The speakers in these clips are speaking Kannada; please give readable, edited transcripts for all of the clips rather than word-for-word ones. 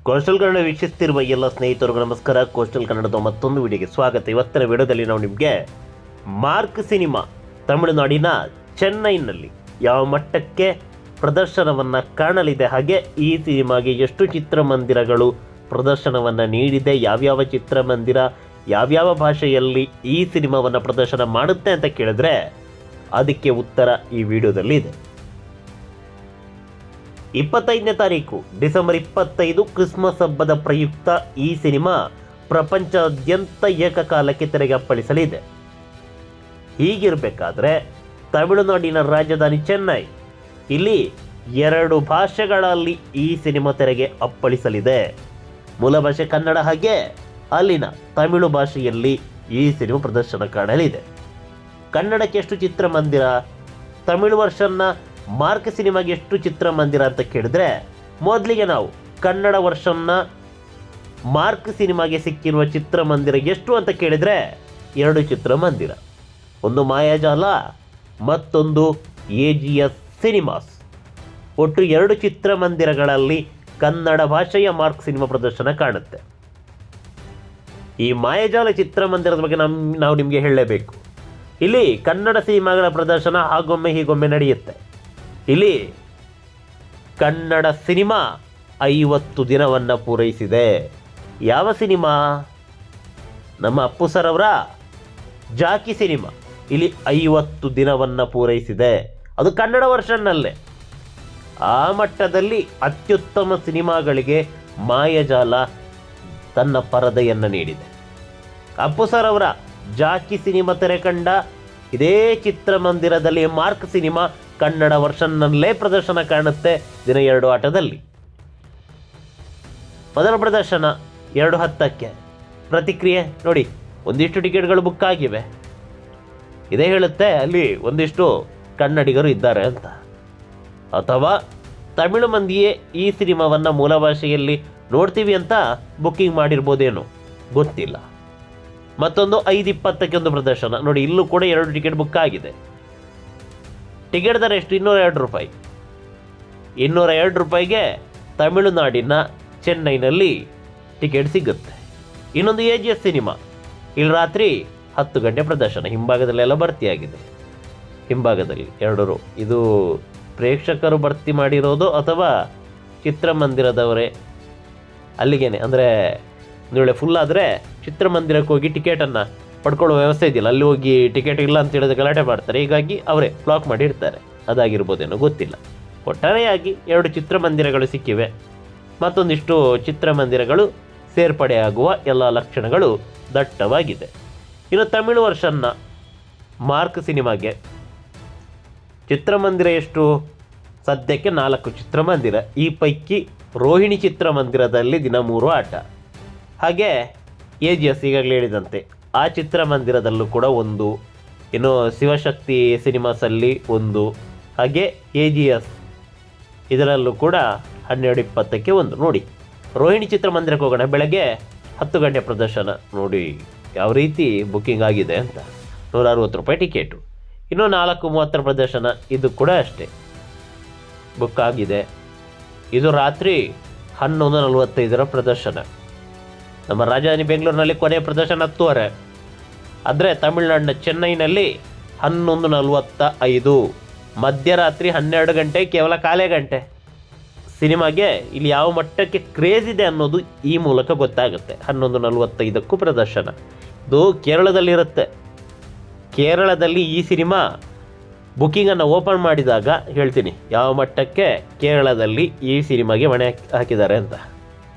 ಕೋಸ್ಟಲ್ ಕನ್ನಡ ವೀಕ್ಷಿಸ್ತಿರುವ ಎಲ್ಲ ಸ್ನೇಹಿತರಿಗೂ ನಮಸ್ಕಾರ. ಕೋಸ್ಟಲ್ ಕನ್ನಡದ ಮತ್ತೊಂದು ವಿಡಿಯೋಗೆ ಸ್ವಾಗತ. ಇವತ್ತಿನ ವಿಡಿಯೋದಲ್ಲಿ ನಾವು ನಿಮಗೆ ಮಾರ್ಕ್ ಸಿನಿಮಾ ತಮಿಳುನಾಡಿನ ಚೆನ್ನೈನಲ್ಲಿ ಯಾವ ಮಟ್ಟಕ್ಕೆ ಪ್ರದರ್ಶನವನ್ನು ಕಾಣಲಿದೆ, ಹಾಗೆ ಈ ಸಿನಿಮಾಗೆ ಎಷ್ಟು ಚಿತ್ರಮಂದಿರಗಳು ಪ್ರದರ್ಶನವನ್ನು ನೀಡಿದೆ, ಯಾವ್ಯಾವ ಚಿತ್ರಮಂದಿರ ಯಾವ್ಯಾವ ಭಾಷೆಯಲ್ಲಿ ಈ ಸಿನಿಮಾವನ್ನು ಪ್ರದರ್ಶನ ಮಾಡುತ್ತೆ ಅಂತ ಕೇಳಿದ್ರೆ ಅದಕ್ಕೆ ಉತ್ತರ ಈ ವಿಡಿಯೋದಲ್ಲಿ ಇದೆ. 25ನೇ ತಾರೀಕು ಡಿಸೆಂಬರ್ 25 ಕ್ರಿಸ್ಮಸ್ ಹಬ್ಬದ ಪ್ರಯುಕ್ತ ಈ ಸಿನಿಮಾ ಪ್ರಪಂಚಾದ್ಯಂತ ಏಕಕಾಲಕ್ಕೆ ತೆರೆಗೆ ಅಪ್ಪಳಿಸಲಿದೆ. ಹೀಗಿರಬೇಕಾದ್ರೆ ತಮಿಳುನಾಡಿನ ರಾಜಧಾನಿ ಚೆನ್ನೈ ಇಲ್ಲಿ 2 ಭಾಷೆಗಳಲ್ಲಿ ಈ ಸಿನಿಮಾ ತೆರೆಗೆ ಅಪ್ಪಳಿಸಲಿದೆ. ಮೂಲ ಭಾಷೆ ಕನ್ನಡ, ಹಾಗೆ ಅಲ್ಲಿನ ತಮಿಳು ಭಾಷೆಯಲ್ಲಿ ಈ ಸಿನಿಮಾ ಪ್ರದರ್ಶನ ಕಾಣಲಿದೆ. ಕನ್ನಡಕ್ಕೆ ಎಷ್ಟು ಚಿತ್ರಮಂದಿರ, ತಮಿಳು ವರ್ಷನ್ನ ಮಾರ್ಕ್ ಸಿನಿಮಾಗೆ ಎಷ್ಟು ಚಿತ್ರಮಂದಿರ ಅಂತ ಕೇಳಿದ್ರೆ, ಮೊದಲಿಗೆ ನಾವು ಕನ್ನಡ ವರ್ಷನ್ನ ಮಾರ್ಕ್ ಸಿನಿಮಾಗೆ ಸಿಕ್ಕಿರುವ ಚಿತ್ರಮಂದಿರ ಎಷ್ಟು ಅಂತ ಕೇಳಿದರೆ 2 ಚಿತ್ರಮಂದಿರ, ಒಂದು ಮಾಯಾಜಾಲ ಮತ್ತೊಂದು AGS ಸಿನಿಮಾಸ್. ಒಟ್ಟು 2 ಚಿತ್ರಮಂದಿರಗಳಲ್ಲಿ ಕನ್ನಡ ಭಾಷೆಯ ಮಾರ್ಕ್ ಸಿನಿಮಾ ಪ್ರದರ್ಶನ ಕಾಣುತ್ತೆ. ಈ ಮಾಯಾಜಾಲ ಚಿತ್ರಮಂದಿರದ ಬಗ್ಗೆ ನಾವು ನಿಮಗೆ ಹೇಳಲೇಬೇಕು. ಇಲ್ಲಿ ಕನ್ನಡ ಸಿನಿಮಾಗಳ ಪ್ರದರ್ಶನ ಹಾಗೊಮ್ಮೆ ಹೀಗೊಮ್ಮೆ ನಡೆಯುತ್ತೆ. ಇಲ್ಲಿ ಕನ್ನಡ ಸಿನಿಮಾ 50 ದಿನವನ್ನು ಪೂರೈಸಿದೆ. ಯಾವ ಸಿನಿಮಾ? ನಮ್ಮ ಅಪ್ಪು ಸರ್ ಅವರ ಜಾಕಿ ಸಿನಿಮಾ ಇಲ್ಲಿ 50 ದಿನವನ್ನು ಪೂರೈಸಿದೆ. ಅದು ಕನ್ನಡ ವರ್ಷನ್ನಲ್ಲೇ. ಆ ಮಟ್ಟದಲ್ಲಿ ಅತ್ಯುತ್ತಮ ಸಿನಿಮಾಗಳಿಗೆ ಮಾಯಾಜಾಲ ತನ್ನ ಪರದೆಯನ್ನು ನೀಡಿದೆ. ಅಪ್ಪು ಸರ್ ಅವರ ಜಾಕಿ ಸಿನಿಮಾ ತೆರೆ ಕಂಡ ಇದೇ ಚಿತ್ರಮಂದಿರದಲ್ಲಿ ಮಾರ್ಕ್ ಸಿನಿಮಾ ಕನ್ನಡ ವರ್ಷನ್ನಲ್ಲೇ ಪ್ರದರ್ಶನ ಕಾಣುತ್ತೆ. ದಿನ 2 ಆಟದಲ್ಲಿ ಮೊದಲ ಪ್ರದರ್ಶನ 2:10ಕ್ಕೆ. ಪ್ರತಿಕ್ರಿಯೆ ನೋಡಿ, ಒಂದಿಷ್ಟು ಟಿಕೆಟ್ಗಳು ಬುಕ್ ಆಗಿವೆ. ಇದೇ ಹೇಳುತ್ತೆ ಅಲ್ಲಿ ಒಂದಿಷ್ಟು ಕನ್ನಡಿಗರು ಇದ್ದಾರೆ ಅಂತ. ಅಥವಾ ತಮಿಳು ಮಂದಿಯೇ ಈ ಸಿನಿಮಾವನ್ನು ಮೂಲ ಭಾಷೆಯಲ್ಲಿ ನೋಡ್ತೀವಿ ಅಂತ ಬುಕ್ಕಿಂಗ್ ಮಾಡಿರ್ಬೋದೇನೋ ಗೊತ್ತಿಲ್ಲ. ಮತ್ತೊಂದು 5:20ಕ್ಕೆ ಒಂದು ಪ್ರದರ್ಶನ ನೋಡಿ, ಇಲ್ಲೂ ಕೂಡ 2 ಟಿಕೆಟ್ ಬುಕ್ ಆಗಿದೆ. ಟಿಕೆಟ್ ದರ ಎಷ್ಟು? 202 ರೂಪಾಯಿ. 202 ರೂಪಾಯಿಗೆ ತಮಿಳುನಾಡಿನ ಚೆನ್ನೈನಲ್ಲಿ ಟಿಕೆಟ್ ಸಿಗುತ್ತೆ. ಇನ್ನೊಂದು AGS ಸಿನಿಮಾ ಇಲ್ಲಿ ರಾತ್ರಿ 10 ಗಂಟೆ ಪ್ರದರ್ಶನ. ಹಿಂಭಾಗದಲ್ಲೆಲ್ಲ ಭರ್ತಿಯಾಗಿದೆ. ಹಿಂಭಾಗದಲ್ಲಿ 2 ರೋ. ಇದು ಪ್ರೇಕ್ಷಕರು ಭರ್ತಿ ಮಾಡಿರೋದು ಅಥವಾ ಚಿತ್ರಮಂದಿರದವರೇ ಅಲ್ಲಿಗೇನೆ? ಅಂದರೆ ಒಂದು ವೇಳೆ ಫುಲ್ ಆದರೆ ಚಿತ್ರಮಂದಿರಕ್ಕೆ ಹೋಗಿ ಟಿಕೆಟನ್ನು ಪಡ್ಕೊಳ್ಳೋ ವ್ಯವಸ್ಥೆ ಇದೆಯಲ್ಲ, ಅಲ್ಲಿ ಹೋಗಿ ಟಿಕೆಟ್ ಇಲ್ಲ ಅಂತ ಹೇಳಿದ್ರೆ ಗಲಾಟೆ ಮಾಡ್ತಾರೆ. ಹೀಗಾಗಿ ಅವರೇ ಬ್ಲಾಕ್ ಮಾಡಿರ್ತಾರೆ. ಅದಾಗಿರ್ಬೋದೇನೋ ಗೊತ್ತಿಲ್ಲ. ಒಟ್ಟಾರೆಯಾಗಿ 2 ಚಿತ್ರಮಂದಿರಗಳು ಸಿಕ್ಕಿವೆ. ಮತ್ತೊಂದಿಷ್ಟು ಚಿತ್ರಮಂದಿರಗಳು ಸೇರ್ಪಡೆಯಾಗುವ ಎಲ್ಲ ಲಕ್ಷಣಗಳು ದಟ್ಟವಾಗಿದೆ. ಇನ್ನು ತಮಿಳು ವರ್ಷನ್ನ ಮಾರ್ಕ್ ಸಿನಿಮಾಗೆ ಚಿತ್ರಮಂದಿರ ಎಷ್ಟು? ಸದ್ಯಕ್ಕೆ 4 ಚಿತ್ರಮಂದಿರ. ಈ ಪೈಕಿ ರೋಹಿಣಿ ಚಿತ್ರಮಂದಿರದಲ್ಲಿ ದಿನ 3 ಆಟ. ಹಾಗೆ AGS ಈಗಾಗಲೇ ಹೇಳಿದಂತೆ ಆ ಚಿತ್ರಮಂದಿರದಲ್ಲೂ ಕೂಡ 1, ಇನ್ನು ಶಿವಶಕ್ತಿ ಸಿನಿಮಾಸಲ್ಲಿ 1, ಹಾಗೆ AGS ಇದರಲ್ಲೂ ಕೂಡ 12:20ಕ್ಕೆ 1. ನೋಡಿ, ರೋಹಿಣಿ ಚಿತ್ರಮಂದಿರಕ್ಕೆ ಹೋಗೋಣ. ಬೆಳಗ್ಗೆ 10 ಗಂಟೆ ಪ್ರದರ್ಶನ ನೋಡಿ ಯಾವ ರೀತಿ ಬುಕ್ಕಿಂಗ್ ಆಗಿದೆ ಅಂತ. 160 ರೂಪಾಯಿ ಟಿಕೆಟು. ಇನ್ನು 4:30 ಪ್ರದರ್ಶನ, ಇದು ಕೂಡ ಅಷ್ಟೇ ಬುಕ್ ಆಗಿದೆ. ಇದು ರಾತ್ರಿ 11:45 ಪ್ರದರ್ಶನ. ನಮ್ಮ ರಾಜಧಾನಿ ಬೆಂಗಳೂರಿನಲ್ಲಿ ಕೊನೆಯ ಪ್ರದರ್ಶನ 10:30. ಆದರೆ ತಮಿಳುನಾಡಿನ ಚೆನ್ನೈನಲ್ಲಿ 11:45. ಮಧ್ಯರಾತ್ರಿ 12 ಗಂಟೆ, ಕೇವಲ ಕಾಲೇ ಗಂಟೆ. ಸಿನಿಮಾಗೆ ಇಲ್ಲಿ ಯಾವ ಮಟ್ಟಕ್ಕೆ ಕ್ರೇಜ್ ಇದೆ ಅನ್ನೋದು ಈ ಮೂಲಕ ಗೊತ್ತಾಗುತ್ತೆ. 11:45ಕ್ಕೂ ಪ್ರದರ್ಶನ. ಇದು ಕೇರಳದಲ್ಲಿರುತ್ತೆ. ಕೇರಳದಲ್ಲಿ ಈ ಸಿನಿಮಾ ಬುಕ್ಕಿಂಗನ್ನು ಓಪನ್ ಮಾಡಿದಾಗ ಹೇಳ್ತೀನಿ ಯಾವ ಮಟ್ಟಕ್ಕೆ ಕೇರಳದಲ್ಲಿ ಈ ಸಿನಿಮಾಗೆ ಮಣೆ ಹಾಕಿದ್ದಾರೆ ಅಂತ.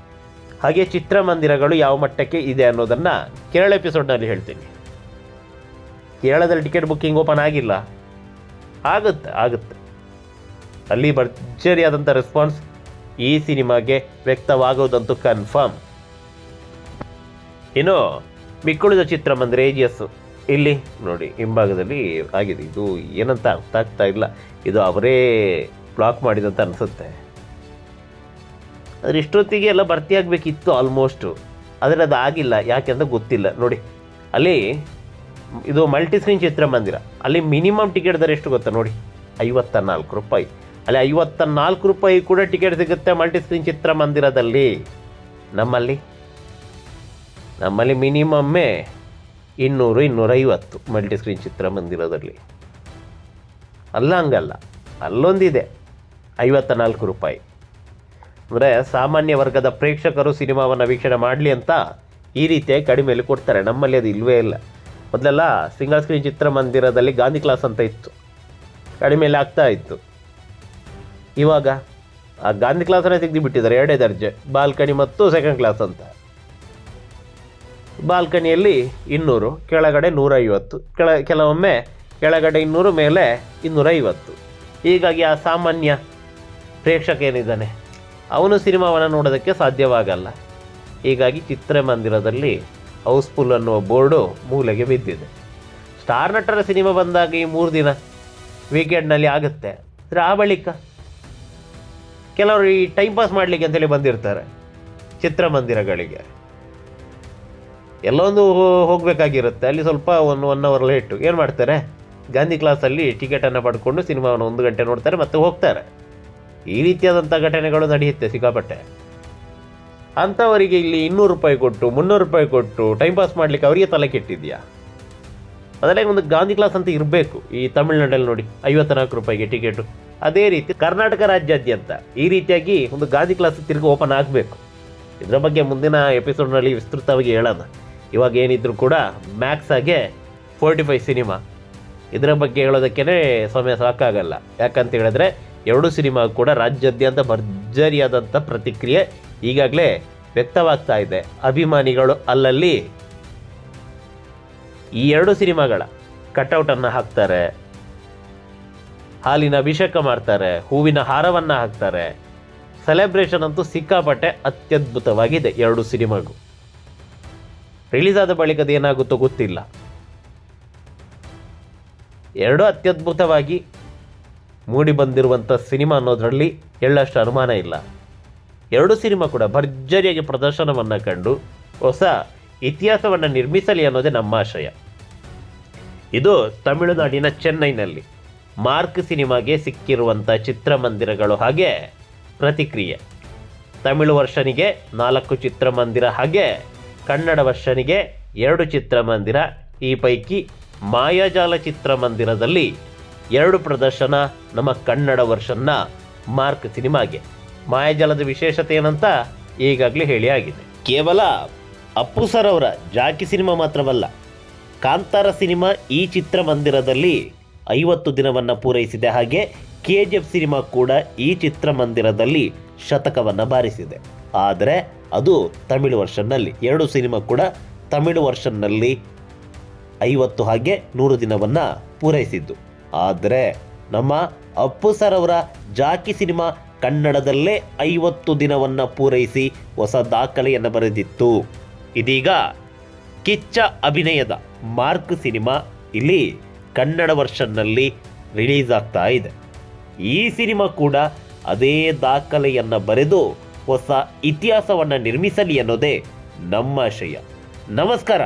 ಹಾಗೆ ಚಿತ್ರಮಂದಿರಗಳು ಯಾವ ಮಟ್ಟಕ್ಕೆ ಇದೆ ಅನ್ನೋದನ್ನು ಕೇರಳ ಎಪಿಸೋಡ್ನಲ್ಲಿ ಹೇಳ್ತೀನಿ. ಕೇರಳದಲ್ಲಿ ಟಿಕೆಟ್ ಬುಕ್ಕಿಂಗ್ ಓಪನ್ ಆಗಿಲ್ಲ. ಆಗುತ್ತೆ. ಅಲ್ಲಿ ಭರ್ಜರಿಯಾದಂಥ ರೆಸ್ಪಾನ್ಸ್ ಈ ಸಿನಿಮಾಗೆ ವ್ಯಕ್ತವಾಗೋದಂತೂ ಕನ್ಫರ್ಮ್. ಇನ್ನು ಮಿಕ್ಕುಳಿದ ಚಿತ್ರಮಂದಿರ AGS ಇಲ್ಲಿ ನೋಡಿ ಹಿಂಭಾಗದಲ್ಲಿ ಆಗಿದೆ. ಇದು ಏನಂತ ಅರ್ಥ ಆಗ್ತಾ ಇಲ್ಲ. ಇದು ಅವರೇ ಬ್ಲಾಕ್ ಮಾಡಿದಂತ ಅನಿಸುತ್ತೆ. ಆದರೆ ಇಷ್ಟೊತ್ತಿಗೆ ಎಲ್ಲ ಭರ್ತಿಯಾಗಬೇಕಿತ್ತು ಆಲ್ಮೋಸ್ಟು. ಆದರೆ ಅದು ಆಗಿಲ್ಲ. ಯಾಕೆ ಅಂತ ಗೊತ್ತಿಲ್ಲ. ನೋಡಿ ಅಲ್ಲಿ ಇದು ಮಲ್ಟಿ ಸ್ಕ್ರೀನ್ ಚಿತ್ರಮಂದಿರ. ಅಲ್ಲಿ ಮಿನಿಮಮ್ ಟಿಕೆಟ್ ದರ ಎಷ್ಟು ಗೊತ್ತಾ? ನೋಡಿ 54 ರೂಪಾಯಿ. ಅಲ್ಲಿ 54 ರೂಪಾಯಿ ಕೂಡ ಟಿಕೆಟ್ ಸಿಗುತ್ತೆ ಮಲ್ಟಿ ಸ್ಕ್ರೀನ್ ಚಿತ್ರಮಂದಿರದಲ್ಲಿ. ನಮ್ಮಲ್ಲಿ ಮಿನಿಮಮ್ಮೇ 200-250 ಮಲ್ಟಿಸ್ಕ್ರೀನ್ ಚಿತ್ರಮಂದಿರದಲ್ಲಿ. ಹಂಗಲ್ಲ, ಅಲ್ಲೊಂದಿದೆ 54 ರೂಪಾಯಿ. ಅಂದರೆ ಸಾಮಾನ್ಯ ವರ್ಗದ ಪ್ರೇಕ್ಷಕರು ಸಿನಿಮಾವನ್ನು ವೀಕ್ಷಣೆ ಮಾಡಲಿ ಅಂತ ಈ ರೀತಿಯಾಗಿ ಕಡಿಮೆಯಲ್ಲಿ ಕೊಡ್ತಾರೆ. ನಮ್ಮಲ್ಲಿ ಅದು ಇಲ್ಲವೇ ಇಲ್ಲ. ಮೊದಲೆಲ್ಲ ಸಿಂಗಲ್ ಸ್ಕ್ರೀನ್ ಚಿತ್ರಮಂದಿರದಲ್ಲಿ ಗಾಂಧಿ ಕ್ಲಾಸ್ ಅಂತ ಇತ್ತು, ಕಡಿಮೆಯಲ್ಲಿ ಆಗ್ತಾ ಇತ್ತು. ಇವಾಗ ಆ ಗಾಂಧಿ ಕ್ಲಾಸನ್ನೇ ತೆಗೆದುಬಿಟ್ಟಿದ್ದಾರೆ, 2 ದರ್ಜೆ, ಬಾಲ್ಕನಿ ಮತ್ತು ಸೆಕೆಂಡ್ ಕ್ಲಾಸ್ ಅಂತ. ಬಾಲ್ಕನಿಯಲ್ಲಿ 200, ಕೆಳಗಡೆ 150, ಕೆಲವೊಮ್ಮೆ ಕೆಳಗಡೆ 200, ಮೇಲೆ 250. ಹೀಗಾಗಿ ಆ ಸಾಮಾನ್ಯ ಪ್ರೇಕ್ಷಕ ಏನಿದ್ದಾನೆ ಅವನು ಸಿನಿಮಾವನ್ನು ನೋಡೋದಕ್ಕೆ ಸಾಧ್ಯವಾಗಲ್ಲ. ಹೀಗಾಗಿ ಚಿತ್ರಮಂದಿರದಲ್ಲಿ ಹೌಸ್ಫುಲ್ ಅನ್ನುವ ಬೋರ್ಡು ಮೂಲೆಗೆ ಬಿದ್ದಿದೆ. ಸ್ಟಾರ್ ನಟರ ಸಿನಿಮಾ ಬಂದಾಗ ಈ 3 ದಿನ ವೀಕೆಂಡ್ನಲ್ಲಿ ಆಗುತ್ತೆ. ಆದರೆ ಆ ಬಳಿಕ ಕೆಲವರು ಈ ಟೈಮ್ ಪಾಸ್ ಮಾಡಲಿಕ್ಕೆ ಅಂತೇಳಿ ಬಂದಿರ್ತಾರೆ ಚಿತ್ರಮಂದಿರಗಳಿಗೆ. ಎಲ್ಲೊಂದು ಹೋಗಬೇಕಾಗಿರುತ್ತೆ, ಅಲ್ಲಿ ಸ್ವಲ್ಪ 1 ಅವರ್ ಲೇಟು. ಏನು ಮಾಡ್ತಾರೆ, ಗಾಂಧಿ ಕ್ಲಾಸಲ್ಲಿ ಟಿಕೆಟನ್ನು ಪಡ್ಕೊಂಡು ಸಿನಿಮಾವನ್ನು 1 ಗಂಟೆ ನೋಡ್ತಾರೆ ಮತ್ತು ಹೋಗ್ತಾರೆ. ಈ ರೀತಿಯಾದಂಥ ಘಟನೆಗಳು ನಡೆಯುತ್ತೆ ಸಿಕ್ಕಾಪಟ್ಟೆ. ಅಂಥವರಿಗೆ ಇಲ್ಲಿ 200 ರೂಪಾಯಿ ಕೊಟ್ಟು 300 ರೂಪಾಯಿ ಕೊಟ್ಟು ಟೈಮ್ ಪಾಸ್ ಮಾಡಲಿಕ್ಕೆ ಅವರಿಗೆ ತಲೆ ಕೆಟ್ಟಿದೆಯಾ? ಅದರಲ್ಲಿ ಒಂದು ಗಾಂಧಿ ಕ್ಲಾಸ್ ಅಂತ ಇರಬೇಕು. ಈ ತಮಿಳುನಾಡಲ್ಲಿ ನೋಡಿ 54 ರೂಪಾಯಿಗೆ ಟಿಕೆಟು. ಅದೇ ರೀತಿ ಕರ್ನಾಟಕ ರಾಜ್ಯಾದ್ಯಂತ ಈ ರೀತಿಯಾಗಿ ಒಂದು ಗಾಂಧಿ ಕ್ಲಾಸ್ ತಿರುಗಿ ಓಪನ್ ಆಗಬೇಕು. ಇದರ ಬಗ್ಗೆ ಮುಂದಿನ ಎಪಿಸೋಡ್ನಲ್ಲಿ ವಿಸ್ತೃತವಾಗಿ ಹೇಳೋಣ. ಇವಾಗ ಏನಿದ್ರು ಕೂಡ ಮ್ಯಾಕ್ಸ್ ಆಗೆ 45 ಸಿನಿಮಾ, ಇದರ ಬಗ್ಗೆ ಹೇಳೋದಕ್ಕೇ ಸಮಯ ಸಾಕಾಗಲ್ಲ. ಯಾಕಂತ ಹೇಳಿದ್ರೆ 2 ಸಿನಿಮಾ ಕೂಡ ರಾಜ್ಯಾದ್ಯಂತ ಭರ್ಜರಿಯಾದಂಥ ಪ್ರತಿಕ್ರಿಯೆ ಈಗಾಗಲೇ ವ್ಯಕ್ತವಾಗ್ತಾ ಇದೆ. ಅಭಿಮಾನಿಗಳು ಅಲ್ಲಲ್ಲಿ ಈ 2 ಸಿನಿಮಾಗಳ ಕಟೌಟನ್ನು ಹಾಕ್ತಾರೆ, ಹಾಲಿನ ಅಭಿಷೇಕ ಮಾಡ್ತಾರೆ, ಹೂವಿನ ಹಾರವನ್ನು ಹಾಕ್ತಾರೆ. ಸೆಲೆಬ್ರೇಷನ್ ಅಂತೂ ಸಿಕ್ಕಾಪಟ್ಟೆ ಅತ್ಯದ್ಭುತವಾಗಿದೆ 2 ಸಿನಿಮಾಗೂ. ರಿಲೀಸ್ ಆದ ಬಳಿಕ ಅದೇನಾಗುತ್ತೋ ಗೊತ್ತಿಲ್ಲ. 2 ಅತ್ಯದ್ಭುತವಾಗಿ ಮೂಡಿ ಬಂದಿರುವಂಥ ಸಿನಿಮಾ ಅನ್ನೋದರಲ್ಲಿ ಎಳ್ಳಷ್ಟು ಅನುಮಾನ ಇಲ್ಲ. 2 ಸಿನಿಮಾ ಕೂಡ ಭರ್ಜರಿಯಾಗಿ ಪ್ರದರ್ಶನವನ್ನು ಕಂಡು ಹೊಸ ಇತಿಹಾಸವನ್ನು ನಿರ್ಮಿಸಲಿ ಅನ್ನೋದೇ ನಮ್ಮ ಆಶಯ. ಇದು ತಮಿಳುನಾಡಿನ ಚೆನ್ನೈನಲ್ಲಿ ಮಾರ್ಕ್ ಸಿನಿಮಾಗೆ ಸಿಕ್ಕಿರುವಂಥ ಚಿತ್ರಮಂದಿರಗಳು ಹಾಗೆ ಪ್ರತಿಕ್ರಿಯೆ. ತಮಿಳು ವರ್ಷನಿಗೆ 4 ಚಿತ್ರಮಂದಿರ, ಹಾಗೆ ಕನ್ನಡ ವರ್ಷನಿಗೆ 2 ಚಿತ್ರಮಂದಿರ. ಈ ಪೈಕಿ ಮಾಯಾಜಾಲ ಚಿತ್ರಮಂದಿರದಲ್ಲಿ 2 ಪ್ರದರ್ಶನ ನಮ್ಮ ಕನ್ನಡ ವರ್ಷನ್ನ ಮಾರ್ಕ್ ಸಿನಿಮಾಗೆ. ಮಾಯಾಜಾಲದ ವಿಶೇಷತೆ ಏನಂತ ಈಗಾಗಲೇ ಹೇಳಿ ಆಗಿದೆ. ಕೇವಲ ಅಪ್ಪು ಸರ್ ಅವರ ಜಾಕಿ ಸಿನಿಮಾ ಮಾತ್ರವಲ್ಲ, ಕಾಂತಾರ ಸಿನಿಮಾ ಈ ಚಿತ್ರಮಂದಿರದಲ್ಲಿ 50 ದಿನವನ್ನು ಪೂರೈಸಿದೆ. ಹಾಗೆ KGF ಸಿನಿಮಾ ಕೂಡ ಈ ಚಿತ್ರಮಂದಿರದಲ್ಲಿ ಶತಕವನ್ನು ಬಾರಿಸಿದೆ. ಆದರೆ ಅದು ತಮಿಳು ವರ್ಷನ್ನಲ್ಲಿ. 2 ಸಿನಿಮಾ ಕೂಡ ತಮಿಳು ವರ್ಷನ್ನಲ್ಲಿ 50 ಹಾಗೆ 100 ದಿನವನ್ನು ಪೂರೈಸಿದ್ದು. ಆದರೆ ನಮ್ಮ ಅಪ್ಪು ಸರ್ ಅವರ ಜಾಕಿ ಸಿನಿಮಾ ಕನ್ನಡದಲ್ಲೇ 50 ದಿನವನ್ನು ಪೂರೈಸಿ ಹೊಸ ದಾಖಲೆಯನ್ನು ಬರೆದಿತ್ತು. ಇದೀಗ ಕಿಚ್ಚ ಅಭಿನಯದ ಮಾರ್ಕ್ ಸಿನಿಮಾ ಇಲ್ಲಿ ಕನ್ನಡ ವರ್ಷನ್ನಲ್ಲಿ ರಿಲೀಸ್ ಆಗ್ತಾ ಇದೆ. ಈ ಸಿನಿಮಾ ಕೂಡ ಅದೇ ದಾಖಲೆಯನ್ನು ಬರೆದು ಹೊಸ ಇತಿಹಾಸವನ್ನು ನಿರ್ಮಿಸಲಿ ಅನ್ನೋದೇ ನಮ್ಮ ಆಶಯ. ನಮಸ್ಕಾರ.